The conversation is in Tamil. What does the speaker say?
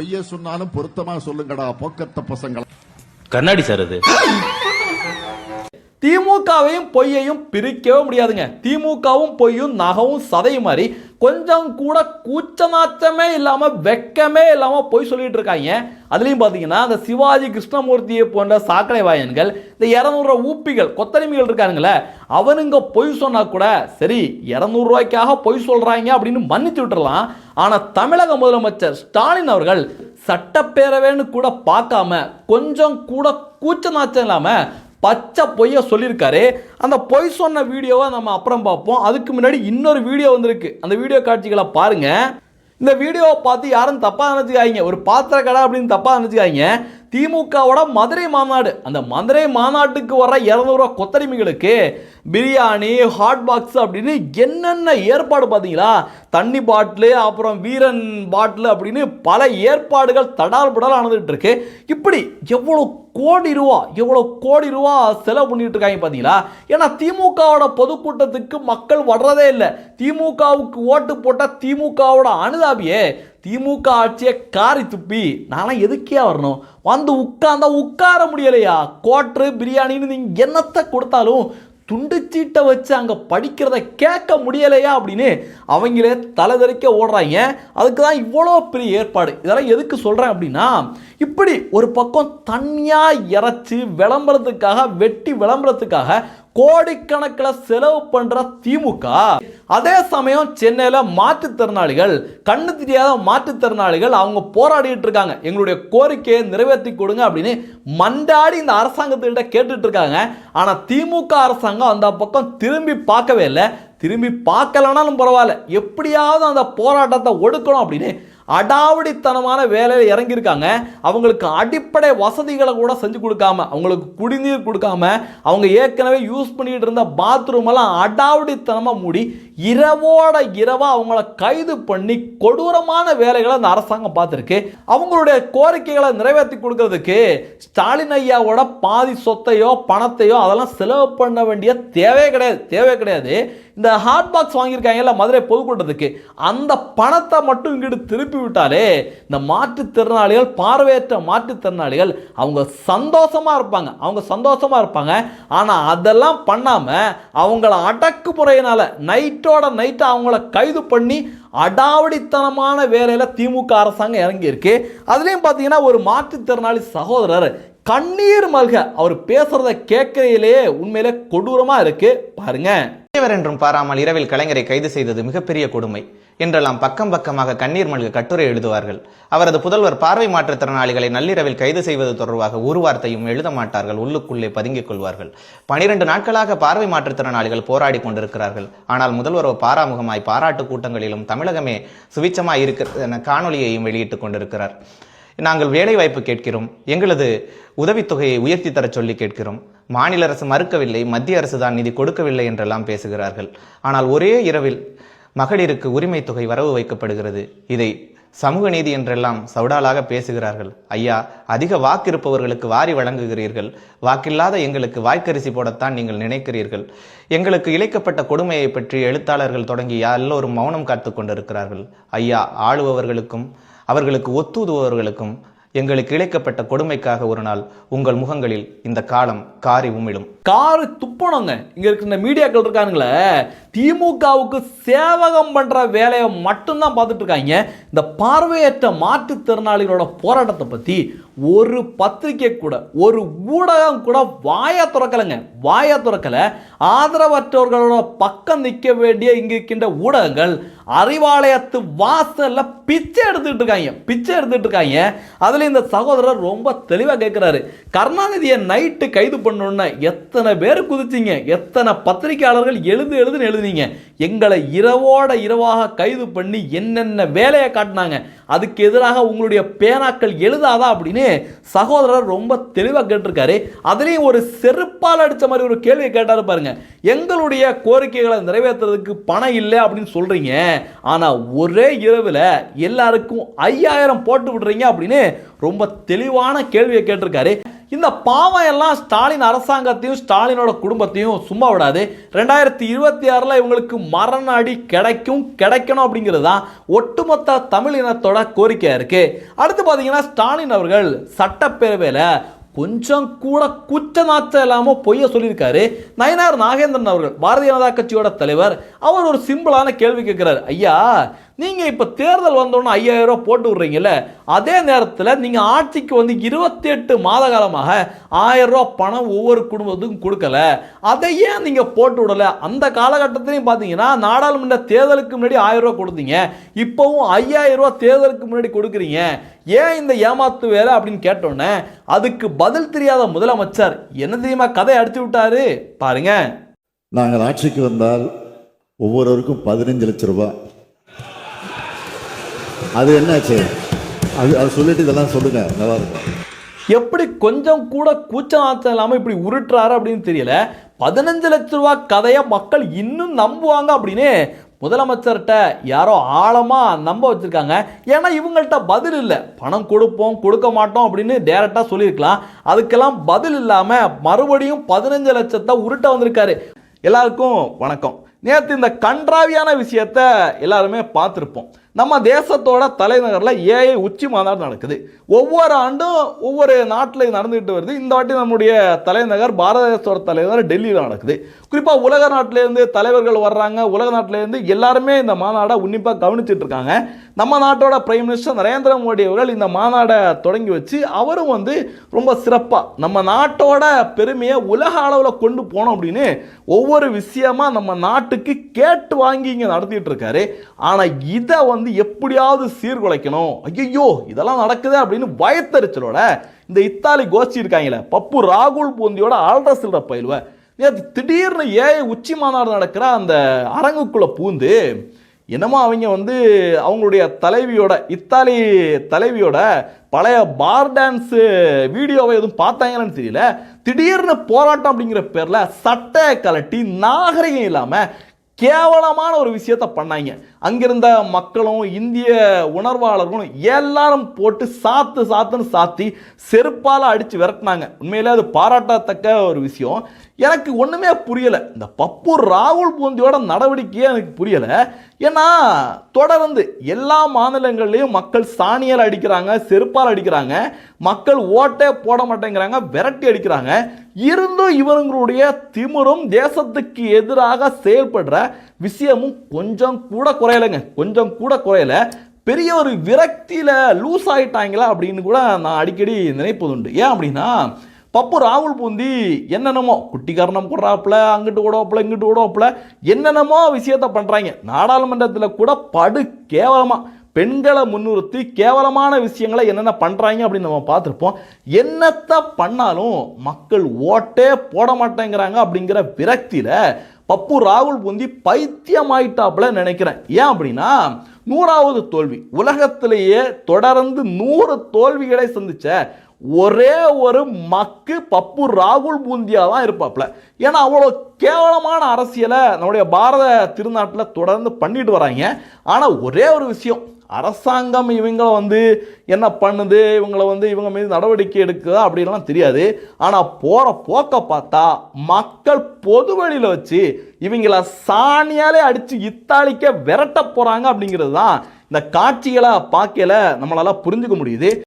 பொய்ய சொன்னாலும் பொருத்தமா சொல்லுங்கடா போக்கத்த பசங்களா. கண்ணாடி சார் அது. திமுகவையும் பொய்யையும் பிரிக்கவே முடியாதுங்க. திமுகவும் பொய்யும் நகவும் சதையும் மாதிரி கொஞ்சம் கூட கூச்சநாச்சமே இல்லாம வெக்கமே இல்லாம பொய் சொல்லிட்டு இருக்காங்க. அதுலயும் பாத்தீங்கன்னா இந்த சிவாஜி கிருஷ்ணமூர்த்தியை போன்ற சாக்கடை வாயன்கள், இந்த 200 ஊப்பிகள் கொத்தடிமைகள் இருக்கானுங்களே, அவனுங்க பொய் சொன்னா கூட சரி 200 ரூபாய்க்காக பொய் சொல்றாங்க அப்படின்னு மன்னிச்சு விட்டுறலாம். ஆனா தமிழக முதலமைச்சர் ஸ்டாலின் அவர்கள் சட்டப்பேரவைன்னு கூட பார்க்காம கொஞ்சம் கூட கூச்சநாச்சம் இல்லாம பச்சை பொய்ய சொல்லியிருக்காரு. அந்த பொய் சொன்ன வீடியோவை நம்ம அப்புறம் பார்ப்போம். அதுக்கு முன்னாடி இன்னொரு வீடியோ வந்திருக்கு, அந்த வீடியோ காட்சிகளை பாருங்க. இந்த வீடியோவை பார்த்து யாரும் தப்பா நினைச்சுக்காதீங்க, ஒரு பாத்திர கடை அப்படின்னு தப்பா நினைச்சுக்காதீங்க. திமுகவோட மதுரை மாநாடு, அந்த மதுரை மாநாட்டுக்கு வர 200 ரூபா கொத்தடிமைகளுக்கு பிரியாணி, ஹாட் பாக்ஸ் அப்படின்னு என்னென்ன ஏற்பாடு பார்த்தீங்களா? தண்ணி பாட்டிலு, அப்புறம் வீரன் பாட்டிலு அப்படின்னு பல ஏற்பாடுகள் தடால் புடால் நடந்துட்டு இருக்கு. இப்படி எவ்வளோ கோடி ரூபா செலவு பண்ணிட்டு இருக்காங்க பார்த்தீங்களா? ஏன்னா திமுகவோட பொதுக்கூட்டத்துக்கு மக்கள் வர்றதே இல்லை. திமுகவுக்கு ஓட்டு போட்ட திமுகவோட அனுதாபியே திமுக ஆட்சியை காரி துப்பி நான்லாம் எதுக்கே வரணும், வந்து உட்கார்ந்தா உட்கார முடியலையா, கோட்ரு பிரியாணின்னு நீங்கள் என்னத்தை கொடுத்தாலும் துண்டுச்சீட்டை வச்சு அங்கே படிக்கிறத கேட்க முடியலையா அப்படின்னு அவங்களே தலைதறிக்க ஓடுறாங்க. அதுக்கு தான் இவ்வளோ பெரிய ஏற்பாடு. இதெல்லாம் எதுக்கு சொல்கிறேன் அப்படின்னா, இப்படி ஒரு பக்கம் தனியாக இறைச்சி விளம்பரத்துக்காக வெட்டி விளம்பரத்துக்காக கோடிக்கணக்கில் செலவு பண்ற திமுக, அதே சமயம் சென்னையில் மாற்றுத்திறனாளிகள், கண்ணு தெரியாத மாற்றுத்திறனாளிகள் அவங்க போராடிட்டு இருக்காங்க. எங்களுடைய கோரிக்கையை நிறைவேற்றி கொடுங்க அப்படின்னு மண்டாடி இந்த அரசாங்கத்திட்ட கேட்டுட்டு இருக்காங்க. ஆனா திமுக அரசாங்கம் அந்த பக்கம் திரும்பி பார்க்கவே இல்லை. திரும்பி பார்க்கலனாலும் பரவாயில்ல, எப்படியாவது அந்த போராட்டத்தை ஒடுக்கணும் அப்படின்னு அடாவடித்தனமான வேலையில் இறங்கியிருக்காங்க. அவங்களுக்கு அடிப்படை வசதிகளை கூட செஞ்சு கொடுக்காம, அவங்களுக்கு குடிநீர் கொடுக்காம, அவங்க ஏற்கனவே யூஸ் பண்ணிட்டு இருந்த பாத்ரூம் எல்லாம் அடாவடித்தனமாக மூடி இரவோட இரவா அவங்கள கைது பண்ணி கொடூரமான வேலைகளை அந்த அரசாங்கம் பார்த்துருக்கு. அவங்களுடைய கோரிக்கைகளை நிறைவேற்றி கொடுக்கறதுக்கு ஸ்டாலின் ஐயாவோட பாதி சொத்தையோ பணத்தையோ அதெல்லாம் செலவு பண்ண வேண்டிய தேவையே கிடையாது. இந்த ஹாட் பாக்ஸ் வாங்கியிருக்காங்கல்ல மதுரை பொதுக்கூட்டத்துக்கு, அந்த பணத்தை மட்டும் இங்கிட்டு திருப்பி விட்டாலே இந்த மாற்றுத்திறனாளிகள், பார்வையற்ற மாற்றுத்திறனாளிகள் அவங்க சந்தோஷமா இருப்பாங்க. ஆனா அதெல்லாம் பண்ணாம அவங்கள அடக்குமுறையினால நைட்டோட நைட்டா அவங்கள கைது பண்ணி அடாவடித்தனமான வேலையில திமுக அரசாங்கம் இறங்கி இருக்கு. அதுலயும் பாத்தீங்கன்னா ஒரு மாற்றுத்திறனாளி சகோதரர் கண்ணீர் மல்க அவர் பேசுறத கேட்கறதுலேயே உண்மையிலே கொடூரமா இருக்கு. பாருங்க. என்றும் பாராமல் இரவில் கலைஞரை கைது செய்தது மிகப்பெரிய கொடுமை என்றெல்லாம் பக்கம் பக்கமாக கண்ணீர் மல்க கட்டுரை எழுதுவார்கள். அவரது புதல்வர் பார்வை மாற்றுத்திறனாளிகளை நள்ளிரவில் கைது செய்வது தொடர்பாக ஒரு வார்த்தையும் எழுத மாட்டார்கள், உள்ளுக்குள்ளே பதுங்கிக் கொள்வார்கள். 12 நாட்களாக பார்வை மாற்றுத்திறனாளிகள் போராடி கொண்டிருக்கிறார்கள். ஆனால் முதல்வரோ பாராமுகமாய் பாராட்டு கூட்டங்களிலும் தமிழகமே சுவிச்சமாய் இருக்கிறது என காணொலியையும் வெளியிட்டுக் கொண்டிருக்கிறார். நாங்கள் வேலை வாய்ப்பு கேட்கிறோம், எங்களது உதவித்தொகையை உயர்த்தி தர சொல்லி கேட்கிறோம், மாநில அரசு மறுக்கவில்லை, மத்திய அரசு தான் நிதி கொடுக்கவில்லை என்றெல்லாம் பேசுகிறார்கள். ஆனால் ஒரே இரவில் மகளிருக்கு உரிமை தொகை வரவு வைக்கப்படுகிறது. இதை சமூக நீதி என்றெல்லாம் சவுடாலாக பேசுகிறார்கள். ஐயா, அதிக வாக்கு இருப்பவர்களுக்கு வாரி வழங்குகிறீர்கள், வாக்கில்லாத எங்களுக்கு வாய்க்கரிசி போடத்தான் நீங்கள் நினைக்கிறீர்கள். எங்களுக்கு இழைக்கப்பட்ட கொடுமையை பற்றி எழுத்தாளர்கள் தொடங்கி எல்லோரும் மௌனம் காத்து கொண்டிருக்கிறார்கள். ஐயா, ஆளுபவர்களுக்கும் அவர்களுக்கு ஒத்துதுபவர்களுக்கும் எங்களுக்கு இழைக்கப்பட்ட கொடுமைக்காக ஒரு நாள் உங்கள் முகங்களில் இந்த காலம் காரி உமிழும். காரி துப்பணுங்க. இங்க இருக்கிற மீடியாக்கள் இருக்கானுங்களே, திமுகவுக்கு சேவகம் பண்ற வேலையை மட்டும்தான் பார்த்துட்டு இருக்காங்க. இந்த பார்வையற்ற மாற்றுத்திறனாளிகளோட போராட்டத்தை பத்தி ஒரு பத்திரிகை கூட, ஒரு ஊடகம் கூட வாயை திறக்கல. ஆதரவற்றவர்களோட பக்கம் நிற்க வேண்டிய இங்க இருக்கின்ற ஊடகங்கள் அறிவாலயத்து வாசல்ல பிச்சை எடுத்துட்டு இருக்காங்க. அதுல இந்த சகோதரர் ரொம்ப தெளிவா கேட்கிறாரு, கருணாநிதியை நைட்டு கைது பண்ணணும்னா எத்தனை பேர் குதிச்சிங்க, எத்தனை பத்திரிகையாளர்கள் எழுதுனீங்க, எங்களை இரவோட இரவாக கைது பண்ணி என்னென்ன வேலையை காட்டினாங்க, அதுக்கு எதிராக உங்களுடைய பேனாக்கள் எழுதாதா அப்படின்னு சகோதரர் ரொம்ப தெளிவாக கேட்டிருக்காரு. அதுலேயும் ஒரு செருப்பால் அடித்த மாதிரி ஒரு கேள்வியை கேட்டாரு பாருங்க. எங்களுடைய கோரிக்கைகளை நிறைவேற்றுறதுக்கு பணம் இல்லை அப்படின்னு சொல்றீங்க, ஆனால் ஒரே இரவில் எல்லாருக்கும் 5000 போட்டு விடுறீங்க அப்படின்னு ரொம்ப தெளிவான கேள்வியை கேட்டிருக்காரு. இந்த பாவம் எல்லாம் ஸ்டாலின் அரசாங்கத்தையும் ஸ்டாலினோட குடும்பத்தையும் சும்மா விடாது. 2026 இவங்களுக்கு மரண அடி கிடைக்கணும் அப்படிங்கிறது தான் ஒட்டுமொத்த தமிழ் இனத்தோட கோரிக்கையா இருக்கு. அடுத்து பார்த்தீங்கன்னா ஸ்டாலின் அவர்கள் சட்டப்பேரவையில் கொஞ்சம் கூட குச்சநாச்சம் இல்லாமல் பொய்ய சொல்லியிருக்காரு. நயினார் நாகேந்திரன் அவர்கள் பாரதிய ஜனதா கட்சியோட தலைவர், அவர் ஒரு சிம்பிளான கேள்வி கேட்கிறார். ஐயா, நீங்கள் இப்போ தேர்தல் வந்தோன்னு 5000 ரூபா போட்டு விட்றீங்கல்ல, அதே நேரத்தில் நீங்கள் ஆட்சிக்கு வந்து 28 மாத காலமாக 1000 ரூபா பணம் ஒவ்வொரு குடும்பத்துக்கும் கொடுக்கல, அதை ஏன் நீங்கள் போட்டு விடலை? அந்த காலகட்டத்திலையும் பார்த்தீங்கன்னா நாடாளுமன்ற தேர்தலுக்கு முன்னாடி 1000 ரூபா கொடுத்தீங்க, இப்போவும் 5000 ரூபா தேர்தலுக்கு முன்னாடி கொடுக்குறீங்க, ஏன் இந்த ஏமாத்து வேலை அப்படின்னு கேட்டோன்னே அதுக்கு பதில் தெரியாத முதலமைச்சர் என்ன தெரியுமா கதை அடிச்சு விட்டாரு பாருங்க. நாங்கள் ஆட்சிக்கு வந்தால் ஒவ்வொருவருக்கும் 15 லட்சம் ரூபாய். அது என்னாச்சு? அது சொல்லிட்டு இதெல்லாம் சொல்லுங்க, நல்லா இருக்கும். எப்படி கொஞ்சம் கூட கூச்சநாச்சம் இல்லாமல் இப்படி உருட்டுறாரு அப்படின்னு தெரியல. 15 லட்ச ரூபா கதையை மக்கள் இன்னும் நம்புவாங்க அப்படின்னு முதலமைச்சர்கிட்ட யாரோ ஆழமாக நம்ப வச்சுருக்காங்க. ஏன்னா இவங்கள்ட்ட பதில் இல்லை. பணம் கொடுப்போம் கொடுக்க மாட்டோம் அப்படின்னு டேரெக்டாக சொல்லியிருக்கலாம். அதுக்கெல்லாம் பதில் இல்லாமல் மறுபடியும் 15 லட்சத்தை உருட்ட வந்திருக்காரு. எல்லாருக்கும் வணக்கம். நேற்று இந்த கன்றாவியான விஷயத்தை எல்லாருமே பார்த்துருப்போம். நம்ம தேசத்தோட தலைநகரில் ஏஐ உச்சி மாநாடு நடக்குது. ஒவ்வொரு ஆண்டும் ஒவ்வொரு நாட்டில் நடந்துகிட்டு வருது. இந்த வாட்டி நம்முடைய தலைநகர் பாரத தேசத்தோட தலைநகர் டெல்லியில் நடக்குது. குறிப்பாக உலக நாட்டிலேருந்து தலைவர்கள் வர்றாங்க. உலக நாட்டிலேருந்து எல்லாருமே இந்த மாநாடை உன்னிப்பாக கவனிச்சுட்டு இருக்காங்க. நம்ம நாட்டோட பிரைம் மினிஸ்டர் நரேந்திர மோடி அவர்கள் இந்த மாநாடை தொடங்கி வச்சு அவரும் வந்து ரொம்ப சிறப்பாக நம்ம நாட்டோட பெருமையை உலக அளவில் கொண்டு போனோம் அப்படின்னு ஒவ்வொரு விஷயமா நம்ம நாட்டுக்கு கேட்டு வாங்கி இங்கே நடத்திட்டு இருக்காரு. ஆனால் இதை வந்து எப்படியாவது சீர்குலைக்கணும், ஐயோ இதெல்லாம் நடக்குது அப்படின்னு பயத்தறிச்சலோட இந்த இத்தாலி கோஷ்டி இருக்காங்களே, பப்பு ராகுல் பூந்தியோட ஆல்ட்ர சில்ற பயிலுவ நேற்று திடீர்னு ஏஐ உச்சி மாநாடு நடக்கிற அந்த அரங்குக்குள்ள பூந்து என்னமோ அவங்க வந்து அவங்களுடைய தலைவியோட இத்தாலி தலைவியோட பழைய பார் டான்ஸ் வீடியோவை எதுவும் பார்த்தாங்கன்னு தெரியல, திடீர்னு போராட்டம் அப்படிங்கிற பேரில் சட்டையை கலட்டி நாகரிகம் இல்லாமல் கேவலமான ஒரு விஷயத்தை பண்ணாங்க. அங்கிருந்த மக்களும் இந்திய உணர்வாளர்களும் எல்லாரும் போட்டு சாத்துன்னு சாத்தி செருப்பால் அடித்து விரட்டினாங்க. உண்மையிலே அது பாராட்டத்தக்க ஒரு விஷயம். எனக்கு ஒன்றுமே புரியலை. இந்த பப்பு ராகுல் பூந்தியோட நடவடிக்கையே எனக்கு புரியலை. ஏன்னா தொடர்ந்து எல்லா மாநிலங்கள்லையும் மக்கள் சாணியால் அடிக்கிறாங்க, செருப்பால் அடிக்கிறாங்க, மக்கள் ஓட்டே போட மாட்டேங்கிறாங்க, விரட்டி அடிக்கிறாங்க. இருந்தும் இவங்களுடைய திமிரும் தேசத்துக்கு எதிராக செயல்படுற விஷயமும் கொஞ்சம் கூட குறையலைங்க, கொஞ்சம் கூட குறையலை. பெரிய ஒரு விரக்தியில் லூஸ் ஆகிட்டாங்களா அப்படின்னு கூட நான் அடிக்கடி நினைப்பது உண்டு. ஏன் அப்படின்னா பப்பு ராகுல் பூந்தி என்னென்னமோ குட்டி கரணம் போடுறாப்புல, அங்கிட்டு ஓடுவாப்புல இங்கிட்டு ஓடுவாப்புல என்னென்னமோ விஷயத்த பண்ணுறாங்க. நாடாளுமன்றத்தில் கூட படு கேவலமாக பெண்களை முன்னிறுத்தி கேவலமான விஷயங்களை என்னென்ன பண்ணுறாங்க அப்படின்னு நம்ம பார்த்துருப்போம். என்னத்தை பண்ணாலும் மக்கள் ஓட்டே போட மாட்டேங்கிறாங்க அப்படிங்கிற விரக்தியில் பப்பு ராகுல் பூந்தி பைத்தியமாயிட்டாப்புல நினைக்கிறேன். ஏன் அப்படின்னா 100வது தோல்வி, உலகத்திலேயே தொடர்ந்து 100 தோல்விகளை சந்திச்ச ஒரே ஒரு மக்கு பப்பு ராகுல் பூந்தியா தான் இருப்பாப்ல. ஏன்னா அவ்வளோ கேவலமான அரசியலை நம்முடைய பாரத திருநாட்டில் தொடர்ந்து பண்ணிட்டு வராங்க. ஆனால் ஒரே ஒரு விஷயம், அரசாங்கம் இவங்களை வந்து என்ன பண்ணுது, இவங்களை வந்து இவங்க மீது நடவடிக்கை எடுக்குதா அப்படின்லாம் தெரியாது. ஆனால் போகிற போக்க பார்த்தா மக்கள் பொது வழியில் வச்சு இவங்கள சாணியாலே அடித்து இத்தாலிக்க விரட்ட போகிறாங்க அப்படிங்கிறது தான் இந்த காட்சிகளை பார்க்கல நம்மளால புரிஞ்சுக்க முடியுது.